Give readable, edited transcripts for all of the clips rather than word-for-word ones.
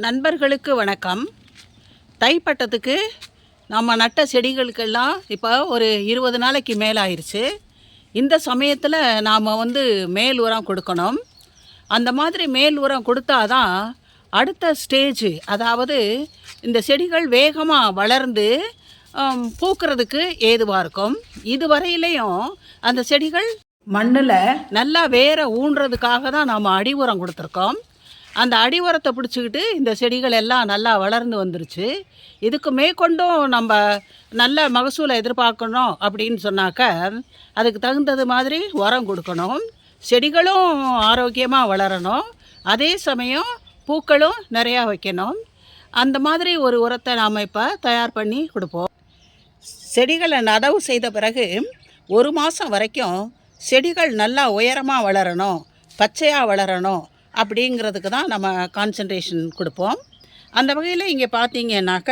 நண்பர்களுக்கு வணக்கம். தைப்பட்டத்துக்கு நம்ம நட்ட செடிகளுக்கெல்லாம் இப்போ ஒரு 20 நாளைக்கு மேலே ஆயிடுச்சு. இந்த சமயத்தில் நாம் மேல் உரம் கொடுக்கணும். அந்த மாதிரி மேல் உரம் கொடுத்தா தான் அடுத்த ஸ்டேஜ், அதாவது இந்த செடிகள் வேகமாக வளர்ந்து பூக்கிறதுக்கு ஏதுவாக இருக்கும். இதுவரையிலையும் அந்த செடிகள் மண்ணில் நல்லா வேற ஊன்றதுக்காக தான் நாம் அடி உரம் கொடுத்துருக்கோம். அந்த அடி உரத்தை பிடிச்சிக்கிட்டு இந்த செடிகள் எல்லாம் நல்லா வளர்ந்து வந்துருச்சு. இதுக்கு மேற்கொண்டும் நம்ம நல்ல மகசூலை எதிர்பார்க்கணும் அப்படின்னு சொன்னாக்க அதுக்கு தகுந்தது மாதிரி உரம் கொடுக்கணும். செடிகளும் ஆரோக்கியமாக வளரணும், அதே சமயம் பூக்களும் நிறையா வைக்கணும். அந்த மாதிரி ஒரு உரத்தை நாம் இப்போ தயார் பண்ணி கொடுப்போம். செடிகளை நடவு செய்த பிறகு 1 மாதம் வரைக்கும் செடிகள் நல்லா உயரமாக வளரணும், பச்சையாக வளரணும் அப்படிங்கிறதுக்கு தான் நம்ம கான்சன்ட்ரேஷன் கொடுப்போம். அந்த வகையில் இங்கே பார்த்தீங்கன்னாக்க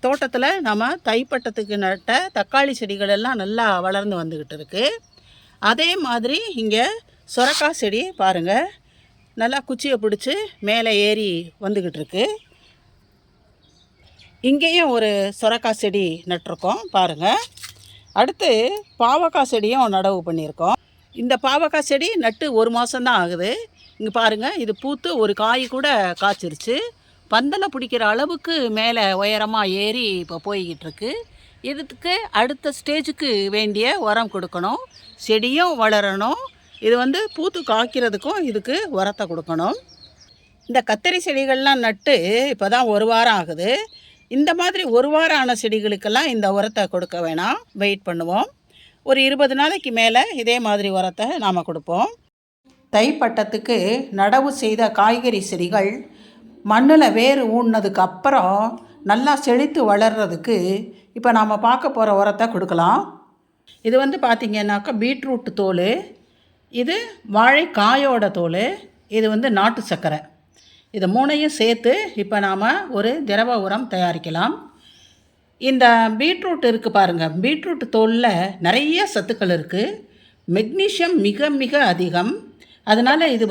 தோட்டத்தில் நம்ம தைப்பட்டத்துக்கு நட்ட தக்காளி செடிகள் எல்லாம் நல்லா வளர்ந்து வந்துக்கிட்டு இருக்குது. அதே மாதிரி இங்கே சொரக்காய் செடி பாருங்கள், நல்லா குச்சியை பிடிச்சி மேலே ஏறி வந்துக்கிட்டு இருக்கு. இங்கேயும் ஒரு சொரக்காய் செடி நட்டிருக்கோம் பாருங்கள். அடுத்து பாவக்காய் செடியும் நடவு பண்ணியிருக்கோம். இந்த பாவக்காய் செடி நட்டு 1 மாதம்தான் ஆகுது. இங்கே பாருங்கள், இது பூத்து ஒரு காய் கூட காய்ச்சிருச்சு. பந்தலை பிடிக்கிற அளவுக்கு மேலே உயரமாக ஏறி இப்போ போய்கிட்டு இருக்கு. இதுக்கு அடுத்த ஸ்டேஜுக்கு வேண்டிய உரம் கொடுக்கணும். செடியும் வளரணும், இது பூத்து காய்க்கிறதுக்கும் இதுக்கு உரத்தை கொடுக்கணும். இந்த கத்தரி செடிகள்லாம் நட்டு இப்போ தான் 1 வாரம் ஆகுது. இந்த மாதிரி 1 வாரம் ஆன செடிகளுக்கெல்லாம் இந்த உரத்தை கொடுக்க வேணாம், வெயிட் பண்ணுவோம். ஒரு 20 நாளைக்கு மேலே இதே மாதிரி உரத்தை நாம் கொடுப்போம். தைப்பட்டத்துக்கு நடவு செய்த காய்கறி செடிகள் மண்ணில் வேர் ஊன்னதுக்கு அப்புறம் நல்லா செழித்து வளர்கிறதுக்கு இப்போ நாம் பார்க்க போகிற உரத்தை கொடுக்கலாம். இது பார்த்திங்கன்னாக்கா பீட்ரூட் தோல், இது வாழைக்காயோட தோல், இது நாட்டு சர்க்கரை. இது 3ஐயும் சேர்த்து இப்போ நாம் ஒரு திரவ உரம் தயாரிக்கலாம். இந்த பீட்ரூட் இருக்குது பாருங்கள், பீட்ரூட் தோலில் நிறைய சத்துக்கள் இருக்குது. மெக்னீஷியம் மிக மிக அதிகம். அதனால் இது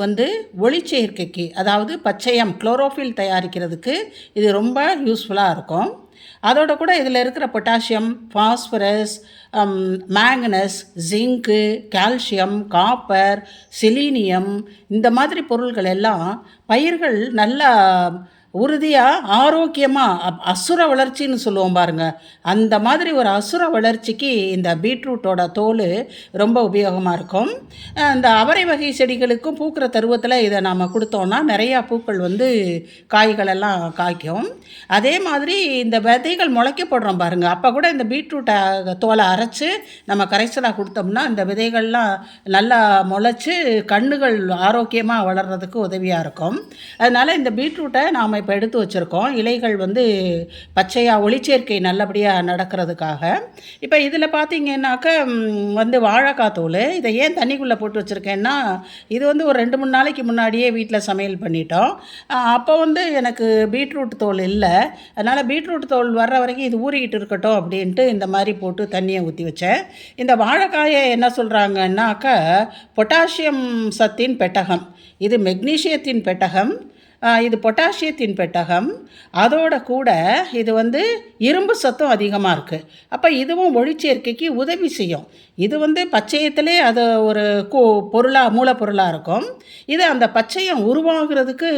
ஒளிச்சேர்க்கைக்கு, அதாவது பச்சையம் குளோரோஃபில் தயாரிக்கிறதுக்கு இது ரொம்ப யூஸ்ஃபுல்லாக இருக்கும். அதோட கூட இதில் இருக்கிற பொட்டாசியம், பாஸ்பரஸ், மேங்கனஸ், ஜிங்கு, கால்சியம், காப்பர், செலீனியம், இந்த மாதிரி பொருள்கள் எல்லாம் பயிர்கள் நல்லா உறுதியாக ஆரோக்கியமாக அசுர வளர்ச்சின்னு சொல்லுவோம் பாருங்கள், அந்த மாதிரி ஒரு அசுர வளர்ச்சிக்கு இந்த பீட்ரூட்டோட தோல் ரொம்ப உபயோகமாக இருக்கும். இந்த அவரை வகை செடிகளுக்கும் பூக்கிற தருவத்தில் இதை நாம் கொடுத்தோன்னா நிறையா பூக்கள் காய்களெல்லாம் காய்க்கும். அதே மாதிரி இந்த விதைகள் முளைக்க போடுறோம் பாருங்கள், அப்போ கூட இந்த பீட்ரூட்டை தோலை அரைச்சி நம்ம கரைசலாக கொடுத்தோம்னா இந்த விதைகள்லாம் நல்லா முளைச்சி கண்ணுகள் ஆரோக்கியமாக வளர்கிறதுக்கு உதவியாக இருக்கும். அதனால் இந்த பீட்ரூட்டை நாம் இப்போ எடுத்து வச்சுருக்கோம். இலைகள் பச்சையாக ஒளிச்சேர்க்கை நல்லபடியாக நடக்கிறதுக்காக. இப்போ இதில் பார்த்திங்கன்னாக்க வாழைக்காய் தோல், இதை ஏன் தண்ணிக்குள்ளே போட்டு வச்சுருக்கேன்னா, இது ஒரு 2-3 நாளைக்கு முன்னாடியே வீட்டில் சமையல் பண்ணிட்டோம். அப்போ எனக்கு பீட்ரூட் தோல் இல்லை, அதனால் பீட்ரூட் தோல் வர்ற வரைக்கும் இது ஊறிக்கிட்டு இருக்கட்டும் அப்படின்ட்டு இந்த மாதிரி போட்டு தண்ணியை ஊற்றி வச்சேன். இந்த வாழைக்காயை என்ன சொல்கிறாங்கன்னாக்கா பொட்டாசியம் சத்தின் பெட்டகம், இது மெக்னீஷியத்தின் பெட்டகம், இது பொட்டாசியத்தின் பெட்டகம், அதோட கூட இது இரும்பு சத்தும் அதிகமாக இருக்குது. அப்போ இதுவும் ஒளிச்சேர்க்கைக்கு உதவி செய்யும். இது பச்சையத்திலே அது ஒரு மூலப்பொருளாக இருக்கும். இது அந்த பச்சையம் உருவாகிறதுக்கு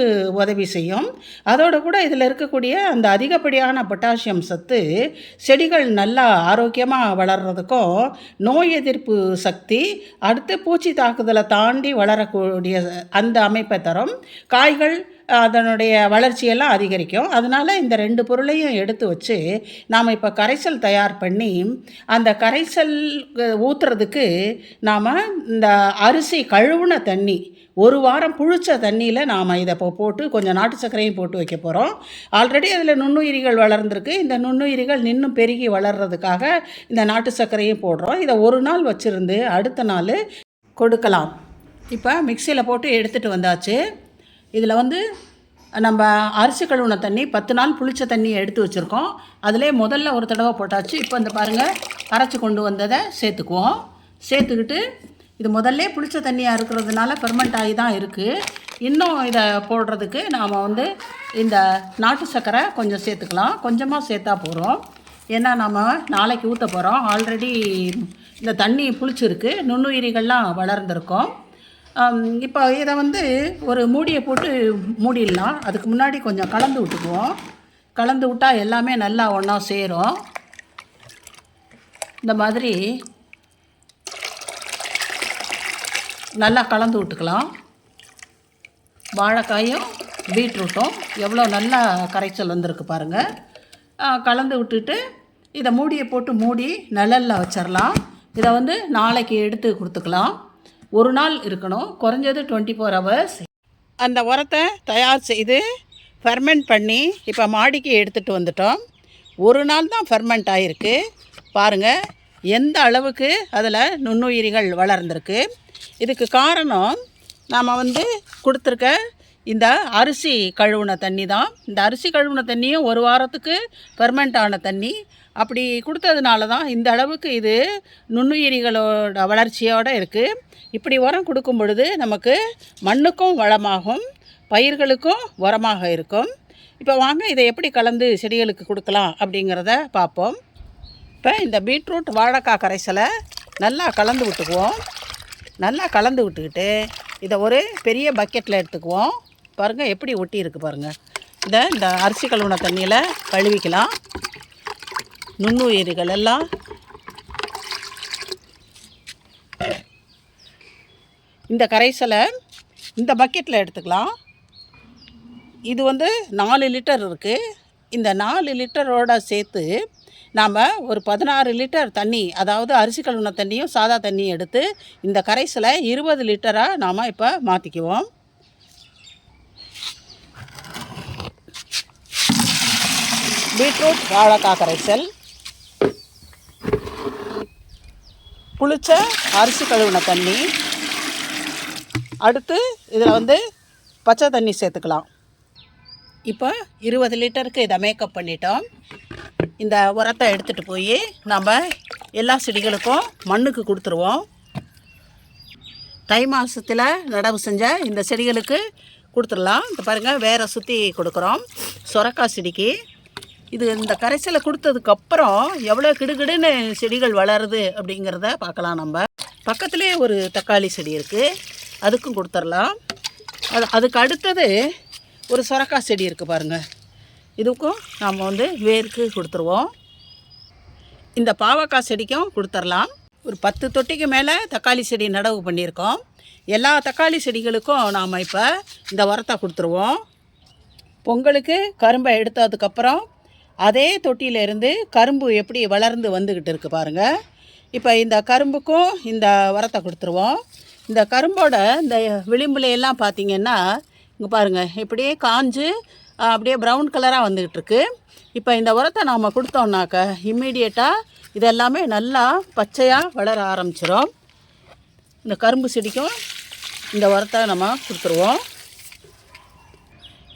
உதவி செய்யும். அதோட கூட இதில் இருக்கக்கூடிய அந்த அதிகப்படியான பொட்டாசியம் சத்து செடிகள் நல்லா ஆரோக்கியமாக வளர்கிறதுக்கும், நோய் எதிர்ப்பு சக்தி, அடுத்து பூச்சி தாக்குதலை தாண்டி வளரக்கூடிய அந்த அமைப்பை தரும். காய்கள் அதனுடைய வளர்ச்சியெல்லாம் அதிகரிக்கும். அதனால் இந்த 2 பொருளையும் எடுத்து வச்சு நாம் இப்போ கரைசல் தயார் பண்ணி அந்த கரைசல் ஊற்றுறதுக்கு நாம் இந்த அரிசி கழுவுன தண்ணி 1 வாரம் புளிச்ச தண்ணியில் நாம் இதை போட்டு கொஞ்சம் நாட்டு சர்க்கரையும் போட்டு வைக்க போகிறோம். ஆல்ரெடி அதில் நுண்ணுயிரிகள் வளர்ந்துருக்கு. இந்த நுண்ணுயிரிகள் இன்னும் பெருகி வளர்கிறதுக்காக இந்த நாட்டு சர்க்கரையும் போடுறோம். இதை 1 நாள் வச்சுருந்து அடுத்த நாள் கொடுக்கலாம். இப்போ மிக்சியில் போட்டு எடுத்துகிட்டு வந்தாச்சு. இதில் நம்ம அரிசி கழுவுன தண்ணி 10 நாள் புளிச்ச தண்ணியை எடுத்து வச்சுருக்கோம். அதிலே முதல்ல ஒரு தடவை போட்டாச்சு. இப்போ பாருங்கள், அரைச்சி கொண்டு வந்ததை சேர்த்துக்குவோம். சேர்த்துக்கிட்டு இது முதல்ல புளிச்ச தண்ணியாக இருக்கிறதுனால ஃபெர்மெண்ட் ஆகி தான் இருக்குது. இன்னும் இதை போடுறதுக்கு நாம் வந்து இந்த நாட்டு சர்க்கரை கொஞ்சம் சேர்த்துக்கலாம். கொஞ்சமாக சேர்த்தா போகிறோம். ஏன்னா நம்ம நாளைக்கு ஊற்ற போகிறோம். ஆல்ரெடி இந்த தண்ணி புளிச்சிருக்கு, நுண்ணுயிரிகள்லாம் வளர்ந்துருக்கும். இப்போ இதை வந்து ஒரு மூடியை போட்டு மூடிடலாம். அதுக்கு முன்னாடி கொஞ்சம் கலந்து விட்டுக்குவோம். கலந்து விட்டால் எல்லாமே நல்லா ஒன்றா சேரும். இந்த மாதிரி நல்லா கலந்து விட்டுக்கலாம். வாழைக்காயும் பீட்ரூட்டும் எவ்வளோ நல்லா கரைச்சல் வந்திருக்கு பாருங்கள். கலந்து விட்டுட்டு இதை மூடியை போட்டு மூடி நிழலில் வச்சிடலாம். இதை வந்து நாளைக்கு எடுத்து கொடுத்துக்கலாம். ஒரு நாள் இருக்கணும், குறைஞ்சது 24 hours. அந்த உரத்தை தயார் செய்து ஃபெர்மெண்ட் பண்ணி இப்போ மாடிக்கு எடுத்துகிட்டு வந்துட்டோம். ஒரு நாள் தான் ஃபெர்மெண்ட் ஆகிருக்கு. பாருங்கள் எந்த அளவுக்கு அதில் நுண்ணுயிரிகள் வளர்ந்துருக்கு. இதுக்கு காரணம் நாம் வந்து கொடுத்துருக்க இந்த அரிசி கழுவுன தண்ணி தான். இந்த அரிசி கழுவுன தண்ணியும் ஒரு வாரத்துக்கு ஃபெர்மெண்ட் ஆன தண்ணி. அப்படி கொடுத்ததுனால தான் இந்த அளவுக்கு இது நுண்ணுயிரிகளோட வளர்ச்சியோடு இருக்குது. இப்படி உரம் கொடுக்கும் பொழுது நமக்கு மண்ணுக்கும் வளமாகும், பயிர்களுக்கும் உரமாக இருக்கும். இப்போ வாங்க இதை எப்படி கலந்து செடிகளுக்கு கொடுக்கலாம் அப்படிங்கிறத பார்ப்போம். இப்போ இந்த பீட்ரூட் வாழைக்காய் கரைசலை நல்லா கலந்து விட்டுக்குவோம். நல்லா கலந்து விட்டுக்கிட்டு இதை ஒரு பெரிய பக்கெட்டில் எடுத்துக்குவோம். பாருங்கள் எப்படி ஒட்டி இருக்குது பாருங்கள். இந்த அரிசி கழுவுன தண்ணியில் கழுவிக்கலாம். நுண்ணுயிரிகள் எல்லாம் இந்த கரைசலை இந்த பக்கெட்டில் எடுத்துக்கலாம். இது வந்து 4 லிட்டர் இருக்குது. இந்த 4 லிட்டரோடு சேர்த்து நாம் ஒரு 16 லிட்டர் தண்ணி, அதாவது அரிசி கழுவுன தண்ணியும் சாதா தண்ணியும் எடுத்து இந்த கரைசலை 20 லிட்டராக நாம் இப்போ மாற்றிக்குவோம். பீட்ரூட் வாழைக்காய் கரைசல், புளிச்ச அரிசி கழுவுன தண்ணி, அடுத்து இதில் வந்து பச்சை தண்ணி சேர்த்துக்கலாம். இப்போ 20 லிட்டருக்கு இதை மேக்கப் பண்ணிட்டோம். இந்த உரத்தை எடுத்துகிட்டு போய் நம்ம எல்லா செடிகளுக்கும் மண்ணுக்கு கொடுத்துருவோம். தை மாதத்தில் நடவு செஞ்ச இந்த செடிகளுக்கு கொடுத்துடலாம். இந்த பாருங்கள் வேரை சுற்றி கொடுக்குறோம். சொரக்காய் செடிக்கு இது இந்த கரைசலை கொடுத்ததுக்கப்புறம் எவ்வளோ கிடுகிடுன்னு செடிகள் வளருது அப்படிங்கிறத பார்க்கலாம். நம்ம பக்கத்துலேயே ஒரு தக்காளி செடி இருக்குது, அதுக்கும் கொடுத்துடலாம். அதுக்கு அடுத்தது ஒரு சொரக்காய் செடி இருக்குது பாருங்கள். இதுக்கும் நாம் வந்து வேருக்கு கொடுத்துருவோம். இந்த பாவக்காய் செடிக்கும் கொடுத்துடலாம். ஒரு 10 தொட்டிக்கு மேலே தக்காளி செடி நடவு பண்ணியிருக்கோம். எல்லா தக்காளி செடிகளுக்கும் நாம் இப்போ இந்த உரத்தை கொடுத்துருவோம். பொங்கலுக்கு கரும்பை எடுத்ததுக்கப்புறம் அதே தொட்டியிலேருந்து கரும்பு எப்படி வளர்ந்து வந்துக்கிட்டு இருக்குது பாருங்கள். இப்போ இந்த கரும்புக்கும் இந்த உரத்தை கொடுத்துருவோம். இந்த கரும்போட இந்த விளிம்புலையெல்லாம் பார்த்திங்கன்னா இங்கே பாருங்கள் இப்படியே காஞ்சு அப்படியே ப்ரௌன் கலராக வந்துக்கிட்டு இருக்கு. இப்போ இந்த உரத்தை நாம் கொடுத்தோம்னாக்க இம்மீடியட்டாக இதெல்லாமே நல்லா பச்சையாக வளர ஆரம்பிச்சிடும். இந்த கரும்பு செடிக்கும் இந்த உரத்தை நம்ம கொடுத்துருவோம்.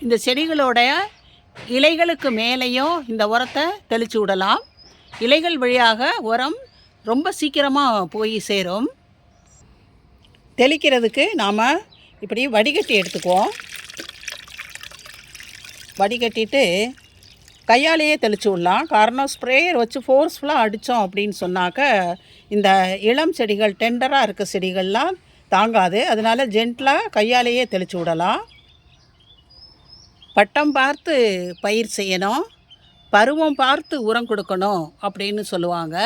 இந்த செடிகளோடைய இலைகளுக்கு மேலேயும் இந்த உரத்தை தெளித்து விடலாம். இலைகள் வழியாக உரம் ரொம்ப சீக்கிரமாக போய் சேரும். தெளிக்கிறதுக்கு நாம் இப்படி வடிகட்டி எடுத்துக்குவோம். வடிகட்டிட்டு கையாலேயே தெளித்து விடலாம். காரணம் ஸ்ப்ரேயர் வச்சு ஃபோர்ஸ்ஃபுல்லாக அடித்தோம் அப்படின்னு சொன்னாக்க இந்த இளம் செடிகள் டெண்டராக இருக்க செடிகள்லாம் தாங்காது. அதனால் ஜென்டலாக கையாலேயே தெளித்து விடலாம். பட்டம் பார்த்து பயிர் செய்யணும், பருவம் பார்த்து உரம் கொடுக்கணும் அப்படின்னு சொல்லுவாங்க.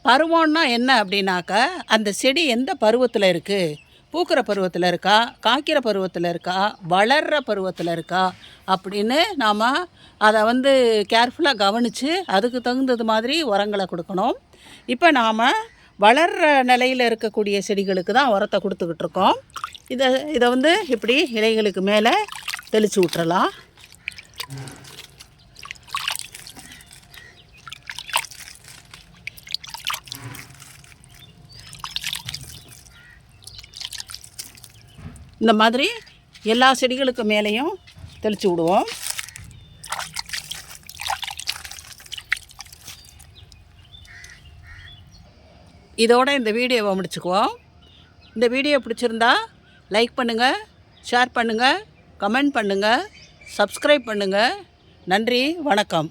பருவம்னா என்ன அப்படின்னாக்க அந்த செடி எந்த பருவத்தில் இருக்குது, பூக்கிற பருவத்தில் இருக்கா, காய்க்கிற பருவத்தில் இருக்கா, வளர்கிற பருவத்தில் இருக்கா அப்படின்னு நாம் அதை வந்து கேர்ஃபுல்லாக கவனித்து அதுக்கு தகுந்தது மாதிரி உரங்களை கொடுக்கணும். இப்போ நாம் வளர்கிற நிலையில் இருக்கக்கூடிய செடிகளுக்கு தான் உரத்தை கொடுத்துக்கிட்டு இருக்கோம். இதை வந்து இப்படி இலைகளுக்கு மேலே தெளித்து விட்டுறலாம். இந்த மாதிரி எல்லா செடிகளுக்கு மேலேயும் தெளித்து விடுவோம். இதோட இந்த வீடியோவை முடிச்சுக்குவோம். இந்த வீடியோ பிடிச்சிருந்தா லைக் பண்ணுங்கள், ஷேர் பண்ணுங்கள், கமெண்ட் பண்ணுங்கள், சப்ஸ்கிரைப் பண்ணுங்கள். நன்றி, வணக்கம்.